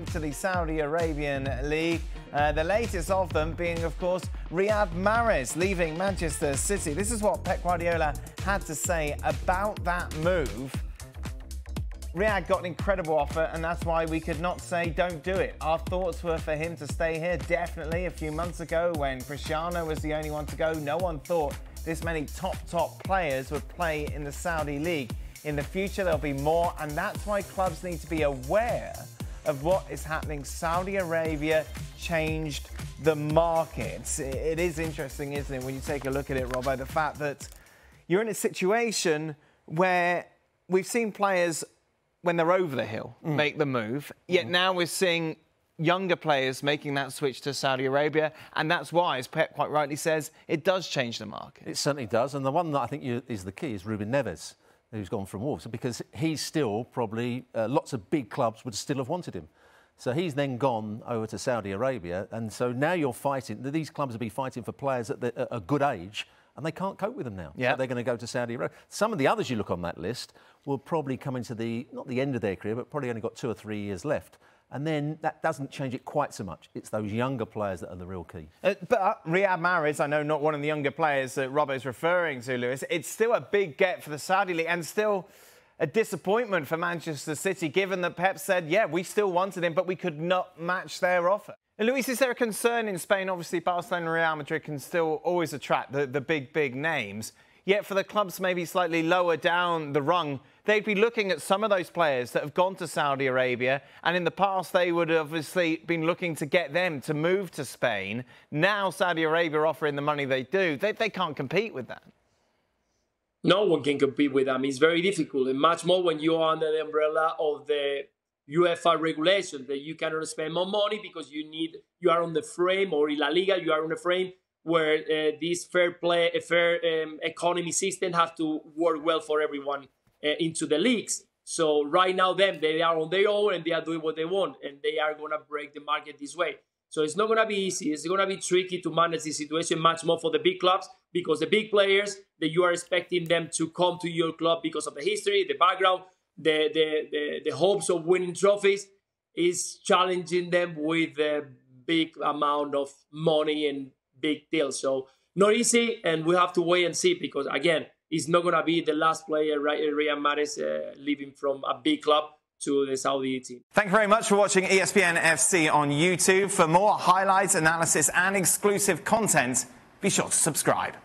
To the Saudi Arabian League, the latest of them being, of course, Riyad Mahrez leaving Manchester City. This is what Pep Guardiola had to say about that move. Riyad got an incredible offer, and that's why we could not say don't do it. Our thoughts were for him to stay here, definitely. A few months ago, when Cristiano was the only one to go, no one thought this many top players would play in the Saudi League. In the future, there'll be more, and that's why clubs need to be aware of what is happening. Saudi Arabia changed the market. It is interesting, isn't it, when you take a look at it, Robbo, the fact that you're in a situation where we've seen players, when they're over the hill, make the move, yet now we're seeing younger players making that switch to Saudi Arabia, and that's why, as Pep quite rightly says, it does change the market. It certainly does, and the one that I think is the key is Ruben Neves, who's gone from Wolves, because he's still probably, lots of big clubs would still have wanted him. So he's then gone over to Saudi Arabia, and so now you're fighting, these clubs will be fighting for players at a good age, and they can't cope with them now. Yeah. So they're going to go to Saudi Arabia. Some of the others you look on that list will probably come into not the end of their career, but probably only got 2 or 3 years left. And then that doesn't change it quite so much. It's those younger players that are the real key. But Riyad Mahrez, I know not one of the younger players that Robbo's referring to, Lewis. It's still a big get for the Saudi League and still a disappointment for Manchester City, given that Pep said, yeah, we still wanted him, but we could not match their offer. And Luis, is there a concern in Spain? Obviously, Barcelona and Real Madrid can still always attract the big names. Yet for the clubs maybe slightly lower down the rung, they'd be looking at some of those players that have gone to Saudi Arabia, and in the past they would have obviously been looking to get them to move to Spain. Now Saudi Arabia offering the money they do, they can't compete with that. No one can compete with them. It's very difficult, and much more when you are under the umbrella of the UEFA regulations that you cannot spend more money because you are on the frame, or in LaLiga you are on the frame where this fair economy system has to work well for everyone into the leagues. So right now they are on their own and they are doing what they want, and they are going to break the market this way. So it's not going to be easy. It's going to be tricky to manage the situation, much more for the big clubs, because the big players that you are expecting them to come to your club because of the history, the background, the hopes of winning trophies, is challenging them with a big amount of money and big deals. So not easy, and we have to wait and see, because again, it's not going to be the last player, Riyad Mahrez, leaving from a big club to the Saudi team. Thank you very much for watching ESPN FC on YouTube. For more highlights, analysis and exclusive content, be sure to subscribe.